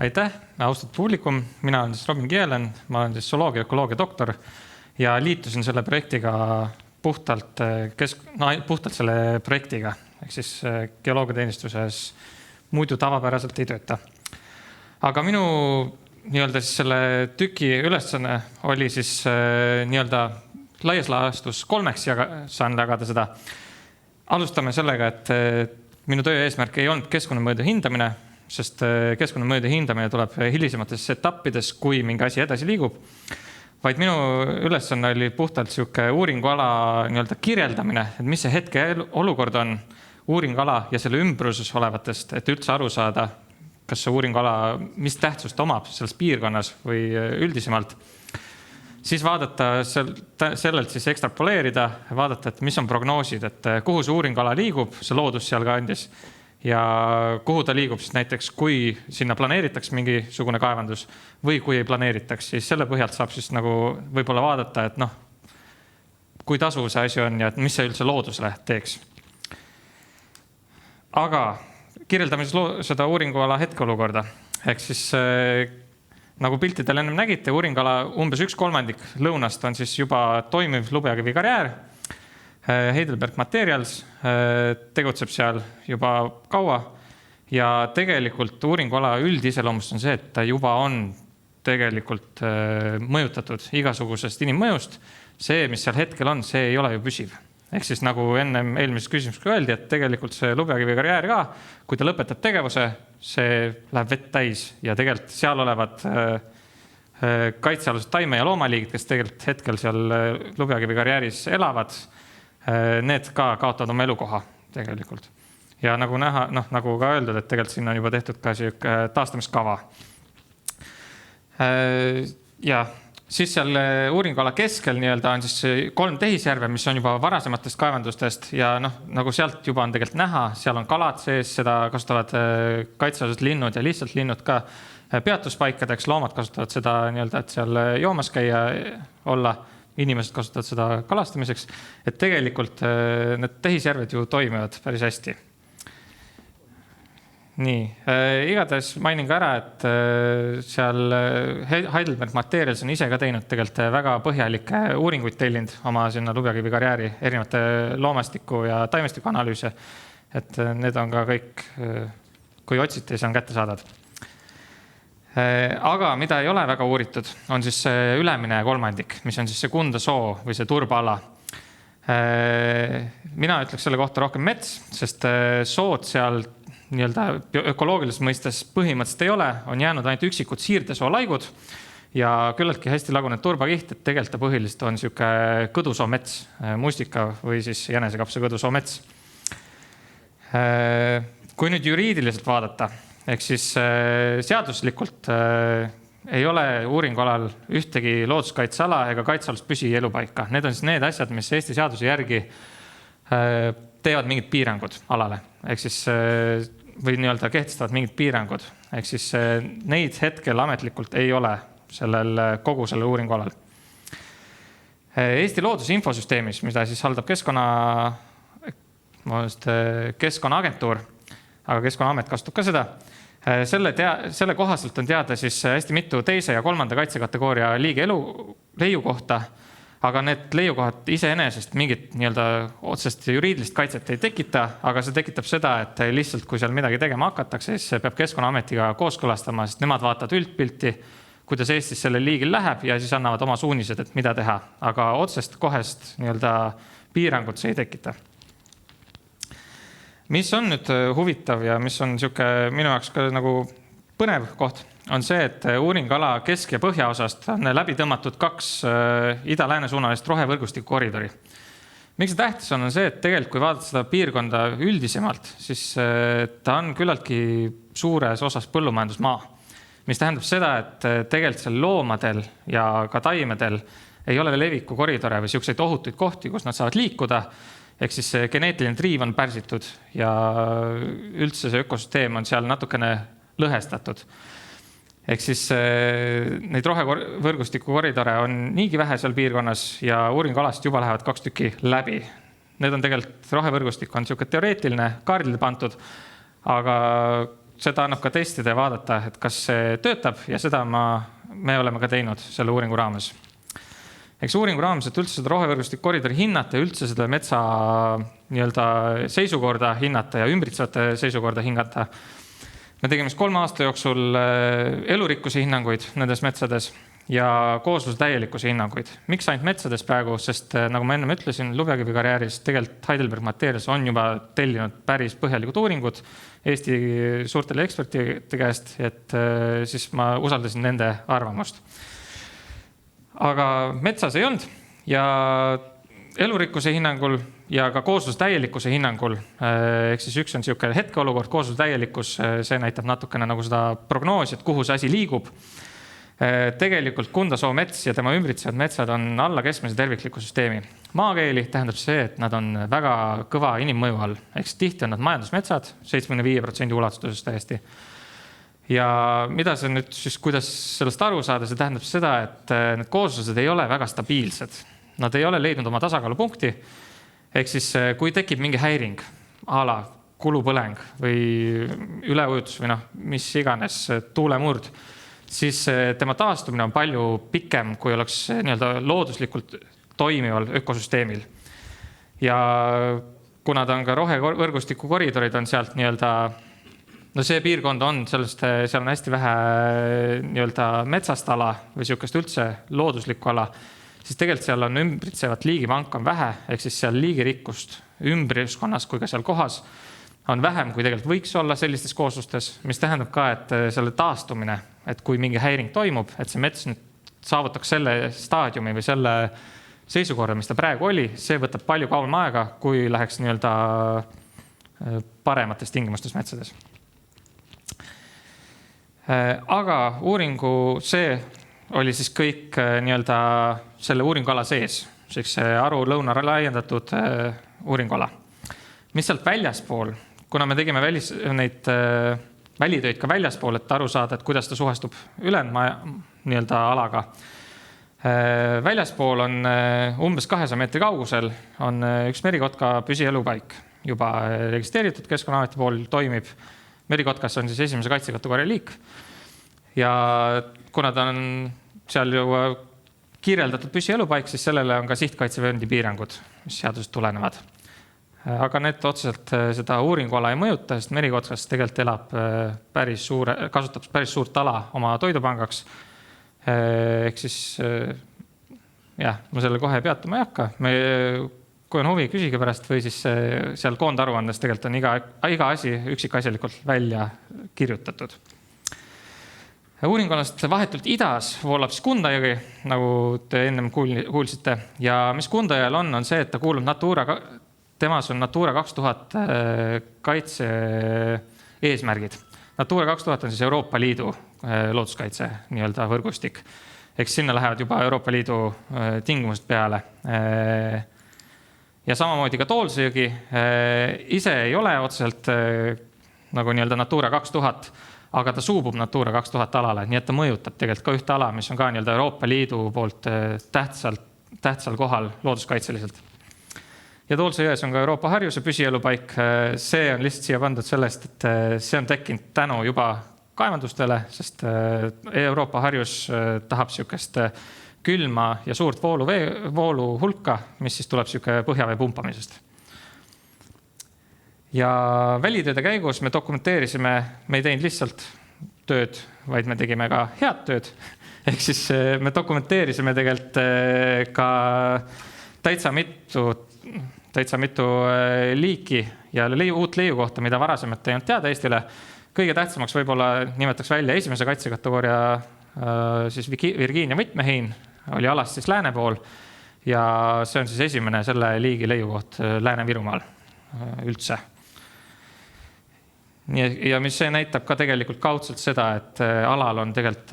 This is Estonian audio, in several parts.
Aitäh, austatud publikum. Mina olen Robin Kielen, ma olen zooloogia ja ökoloogia doktor ja liitusin selle projektiga puhtalt selle projektiga, ehk siis geoloogiateenistuses muidu tavapäraselt ei tööta. Aga minu siis selle tüki ülesanne oli siis laias laastus 3 saan jagada seda. Alustame sellega, et minu töö eesmärk ei olnud keskkonnamõjude hindamine, sest keskkonnamõjude hindamine tuleb hilisemates etappides, kui mingi asi edasi liigub, vaid minu ülesanne oli puhtalt uuringuala kirjeldamine, et mis see hetke olukord on uuringuala ja selle ümbruses olevatest, et üldse aru saada, kas see uuringuala, mis tähtsust omab selles piirkonnas või üldisemalt. Siis vaadata sellelt siis ekstrapoleerida, vaadata, et mis on prognoosid, et kuhu see uuringuala liigub, see loodus seal kandis ja kuhu ta liigub siis näiteks, kui sinna planeeritaks mingisugune kaevandus või kui ei planeeritaks, siis selle põhjalt saab siis võib-olla vaadata, et kui tasu see asi on ja et mis see üldse loodusele teeks. Aga kirjeldame seda uuringuala hetkeolukorda. Ehk siis nagu piltidel ennem nägite, uuringala umbes 1/3 lõunast on siis juba toimiv Lubjakivi karjäär. Heidelberg Materials tegutseb seal juba kaua ja tegelikult uuringuala üldiseloomus on see, et ta juba on tegelikult mõjutatud igasugusest inimmõjust. See, mis seal hetkel on, see ei ole ju püsiv. Ehk siis nagu ennem eelmises küsimuses öeldi, et tegelikult see Lubjakivi karjäär ka, kui ta lõpetab tegevuse, see läheb vett täis ja tegelikult seal olevad kaitsealused taime- ja loomaliigid, kes tegelikult hetkel seal Lubjakivi karjääris elavad, need ka kaotavad oma elukoha tegelikult. Ja nagu näha, nagu ka öeldud, et tegelikult siin on juba tehtud ka taastamiskava. Ja siis seal uuringuala keskel on siis 3 tehisjärve, mis on juba varasematest kaevandustest ja nagu sealt juba on tegelikult näha, seal on kalad sees, seda kasutavad kaitsealused linnud ja lihtsalt linnud ka peatuspaikadeks, loomad kasutavad seda et seal joomas käia olla, inimesed kasutavad seda kalastamiseks, et tegelikult need tehisjärved ju toimivad päris hästi. Nii, igatahes mainin ka ära, et seal Heidelberg Materials on ise ka teinud tegelikult väga põhjalikke uuringuid tellinud oma sinna Lubjakivi karjääri erinevate loomastiku ja taimestiku analüüse. Et need on ka kõik, kui otsite, siis on kätte saadad. Aga mida ei ole väga uuritud, on siis see ülemine 1/3, mis on siis see Kundasoo või see turbaala. Mina ütleks selle kohta rohkem mets, sest sood seal ökoloogilises mõistes põhimõtteliselt ei ole, on jäänud ainult üksikud siirdesoolaigud ja küllaltki hästi lagunenud turbakiht, et tegelikult ta põhiliselt on kõdusoo mets, mustika või siis jänesekapsa kõdusoo mets. Kui nüüd juriidiliselt vaadata, ehk siis seaduslikult ei ole uuringualal ühtegi looduskaitseala ega kaitsealust püsielupaika. Need on siis need asjad, mis Eesti seaduse järgi teevad mingid piirangud alale. Ehk siis või kehtestavad mingid piirangud. Ehk siis neid hetkel ametlikult ei ole kogu sellel uuringualal. Eesti looduse infosüsteemis, mida siis haldab Keskkonnaagentuur, aga Keskkonnaamet kasutab ka seda. Selle kohaselt on teada siis hästi mitu 2. ja 3. kaitsekategooria liigi leiu kohta, aga need leiukohad iseenesest mingit otsest juriidilist kaitset ei tekita, aga see tekitab seda, et lihtsalt kui seal midagi tegema hakatakse, siis peab Keskkonnaametiga kooskõlastama, sest nemad vaatavad üldpilti, kuidas Eestis sellel liigil läheb ja siis annavad oma suunised, et mida teha. Aga otsest kohest piirangut see ei tekita. Mis on nüüd huvitav ja mis on minu jaoks ka põnev koht, on see, et uuringala kesk- ja põhjaosast on läbi tõmmatud 2 ida-lääne suunalist rohevõrgustiku koridori. Miks see tähtis on see, et tegelikult kui vaadata seda piirkonda üldisemalt, siis ta on küllaltki suures osas põllumajandusmaa, mis tähendab seda, et tegelikult seal loomadel ja ka taimedel ei ole leviku koridore või selliseid ohutuid kohti, kus nad saavad liikuda. Ehk siis geneetiline triiv on pärsitud ja üldse see ökosüsteem on seal natukene lõhestatud. Ehk siis neid rohevõrgustiku koridore on niigi vähe seal piirkonnas ja uuringualast juba lähevad 2 tükki läbi. Need on tegelikult rohevõrgustik on teoreetiline kaardile pandud, aga seda annab ka testida ja vaadata, et kas see töötab ja seda me oleme ka teinud selle uuringu raames. Eks uuringu raames, et üldse seda rohevõrgustik koridori hinnata ja üldse seda metsa nii-öelda seisukorda hinnata ja ümbritsevate seisukorda hinnata. Me tegime 3 aasta jooksul elurikkuse hinnanguid nendes metsades ja koosluse täielikkuse hinnanguid. Miks ainult metsades praegu? Sest nagu ma enne ütlesin, Lubjakivi karjääris tegelikult Heidelberg Materials on juba tellinud päris põhjalikud uuringud Eesti suurtele ekspertide käest, et siis ma usaldasin nende arvamust. Aga metsas ei olnud ja elurikkuse hinnangul ja ka koosluse täielikkuse hinnangul, ehk siis üks on niisugune hetkeolukord, koosluse täielikkus, see näitab natukene nagu seda prognoosi, et kuhu see asi liigub. Tegelikult Kundasoo mets ja tema ümbritsevad metsad on alla keskmise tervikliku süsteemi. Maakeeli tähendab see, et nad on väga kõva inimmõju all. Ehk tihti on nad majandusmetsad, 75% ulatuses täiesti. Ja mida see nüüd siis, kuidas sellest aru saada, see tähendab seda, et need kooslused ei ole väga stabiilsed. Nad ei ole leidnud oma tasakaalupunkti. Ehk siis, kui tekib mingi häiring, ala, kulupõleng või üleujutus või mis iganes tuulemurd, siis tema taastumine on palju pikem, kui oleks nii-öelda looduslikult toimival ökosüsteemil. Ja kuna ta on ka rohevõrgustiku koridorid on sealt nii-öelda see piirkond on sellest, seal on hästi vähe nii-öelda metsast ala või niisugust üldse looduslikku ala, siis tegelikult seal on ümbritsevat liigipank on vähe, ehk siis seal liigirikkust ümbruskonnas kui ka seal kohas on vähem, kui tegelikult võiks olla sellistes kooslustes, mis tähendab ka, et selle taastumine, et kui mingi häiring toimub, et see mets nüüd saavutaks selle staadiumi või selle seisukorra, mis ta praegu oli, see võtab palju kauem aega, kui läheks nii-öelda paremates tingimustes metsades. Aga uuringu see oli siis kõik nii-öelda selle uuringuala sees, Aru lõuna laiendatud uuringuala. Mis sealt väljaspool, kuna me tegime neid välitöid ka väljaspool, et aru saada, et kuidas ta suhestub ülejäänud nii-öelda alaga. Väljaspool on umbes 200 meetri kaugusel on üks merikotka püsielupaik juba registreeritud Keskkonnaameti pool toimib. Merikotkas on siis esimese kaitsekategooria liik ja kuna ta on seal ju kirjeldatud püsielupaik, siis sellele on ka sihtkaitsevööndi piirangud, mis seadusest tulenevad. Aga need otseselt seda uuringuala ei mõjuta, sest merikotkas tegelikult elab kasutab päris suurt ala oma toidupangaks. Ehk siis, ma selle kohe peatuma ei hakka. Kui on huvi, küsige pärast või siis seal koondaruandes tegelikult on iga asi üksikasjalikult välja kirjutatud. Uuringulast vahetult idas voolab siis Kundajõgi, nagu te ennem kuulsite. Ja mis Kundajal on see, et ta kuulub temas on Natura 2000 kaitse eesmärgid. Natura 2000 on siis Euroopa Liidu looduskaitse nii-öelda võrgustik. Eks sinna lähevad juba Euroopa Liidu tingimused peale. Ja samamoodi ka Toolsejõgi ise ei ole otseselt nagu nii-öelda Natura 2000, aga ta suubub Natura 2000 alale, nii et ta mõjutab tegelikult ka ühte ala, mis on ka nii-öelda Euroopa Liidu poolt tähtsal kohal looduskaitseliselt. Ja Toolsejões on ka Euroopa harjuse püsielupaik. See on lihtsalt siia pandud sellest, et see on tekkinud tänu juba kaevandustele, sest Euroopa harjus tahab niisugust külma ja suurt voolu hulka, mis siis tuleb niisugune põhjavee pumpamisest. Ja välitööde käigus me dokumenteerisime, me ei teinud lihtsalt tööd, vaid me tegime ka head tööd. Ehk siis me dokumenteerisime tegelikult ka täitsa mitu liiki ja uut leiu kohta, mida varasemalt ei olnud teada Eestile. Kõige tähtsamaks võib-olla nimetaks välja esimese kaitsekategooria siis Virginia võtmehein oli alast siis lääne pool ja see on siis esimene selle liigi leiukoht Lääne-Virumaal üldse. Ja mis see näitab ka tegelikult kaudselt seda, et alal on tegelikult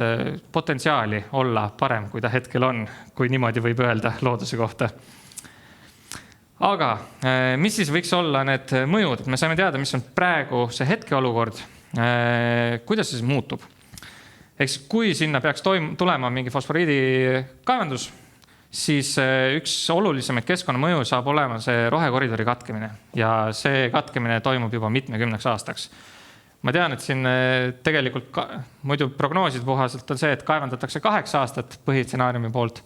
potentsiaali olla parem, kui ta hetkel on, kui niimoodi võib öelda looduse kohta. Aga mis siis võiks olla need mõjud? Me saime teada, mis on praegu see hetkeolukord, kuidas see muutub. Eks kui sinna peaks tulema mingi fosforiidi kaevandus, siis üks olulisemaid keskkonnamõju saab olema see rohekoridori katkemine ja see katkemine toimub juba mitmekümneks aastaks. Ma tean, et siin tegelikult muidu prognoosid puhaselt on see, et kaevandatakse 8 aastat põhitsenaariumi poolt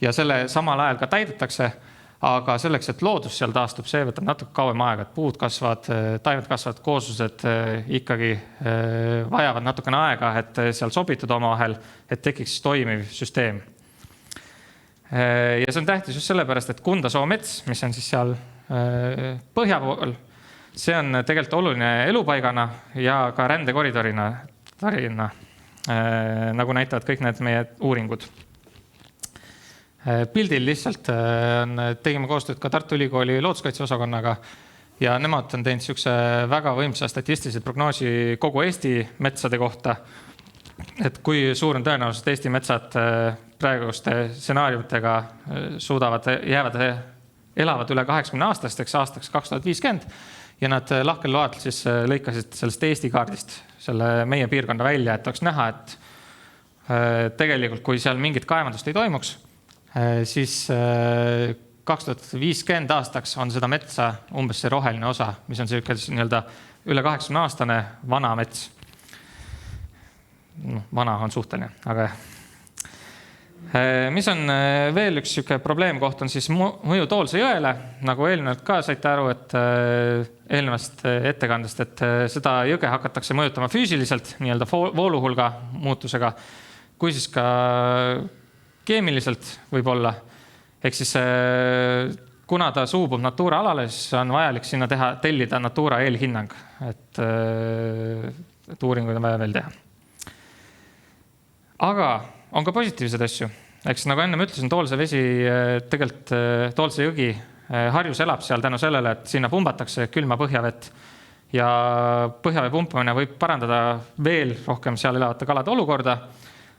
ja selle samal ajal ka täidetakse, aga selleks, et loodus seal taastub, see võtab natuke kauem aega, et puud kasvavad, taimed kasvavad, kooslused ikkagi vajavad natukene aega, et seal sobituda omavahel, et tekiks toimiv süsteem. Ja see on tähtis just sellepärast, et Kundasoo mets, mis on siis seal põhja pool, see on tegelikult oluline elupaigana ja ka rändekoridorina, nagu näitavad kõik need meie uuringud. Pildil lihtsalt tegime koostööd ka Tartu Ülikooli looduskaitseosakonnaga ja nemad on teinud siukse väga võimsa statistilise prognoosi kogu Eesti metsade kohta, et kui suur on tõenäoliselt Eesti metsad praeguste stsenaariumitega elavad üle 80 aastasteks aastaks 2050 ja nad lahkel load siis lõikasid sellest Eesti kaardist selle meie piirkonda välja, et oleks näha, et tegelikult kui seal mingit kaevandust ei toimuks, siis 2050 aastaks on seda metsa umbes see roheline osa, mis on nii-öelda üle 80 aastane vana mets. Vana on suhteline, aga mis on veel üks probleemkoht on siis mõju Toolse jõele, nagu eelnevalt ka saite aru, et eelnevast ettekandest, et seda jõge hakatakse mõjutama füüsiliselt nii-öelda vooluhulga muutusega, kui siis ka keemiliselt võib-olla. Ehk siis kuna ta suubub Natura alale, siis on vajalik sinna tellida Natura eelhinnang, et uuringuid on vaja veel teha. Aga on ka positiivsed asju. Eks nagu enne ütlesin, Toolse vesi, tegelikult Toolse jõgi harjus elab seal tänu sellele, et sinna pumbatakse külma põhjavett ja põhjavee pumpamine võib parandada veel rohkem seal elavate kalade olukorda,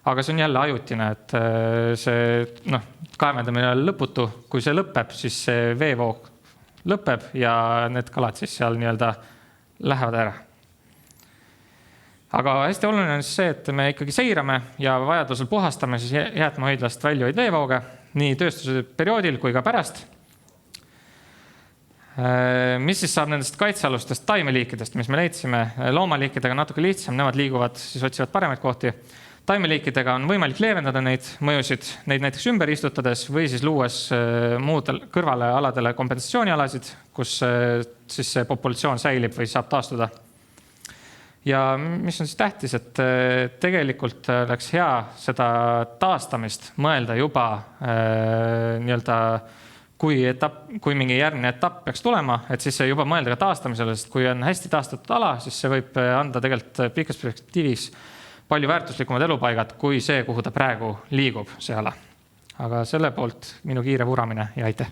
aga see on jälle ajutine, et see kaevendamine on lõputu. Kui see lõpeb, siis see veevoog lõpeb ja need kalad siis seal nii-öelda lähevad ära. Aga hästi oluline on see, et me ikkagi seirame ja vajadusel puhastame siis jäätmehoidlast väljuvaid veevooge nii tööstuse perioodil kui ka pärast. Mis siis saab nendest kaitsealustest taimeliikidest, mis me leidsime? Loomaliikidega natuke lihtsam, nemad liiguvad, siis otsivad paremaid kohti. Taimeliikidega on võimalik leevendada neid mõjusid, neid näiteks ümber istutades või siis luues muudel kõrvale aladele kompensatsioonialasid, kus siis see populatsioon säilib või saab taastuda. Ja mis on siis tähtis, et tegelikult oleks hea seda taastamist mõelda juba nii-öelda, kui mingi järgmine etapp peaks tulema, et siis juba mõelda ka taastamisele, sest kui on hästi taastatud ala, siis see võib anda tegelikult pikas perspektiivis palju väärtuslikumad elupaigad kui see, kuhu ta praegu liigub see ala. Aga selle poolt minu kiire vuramine ja aitäh!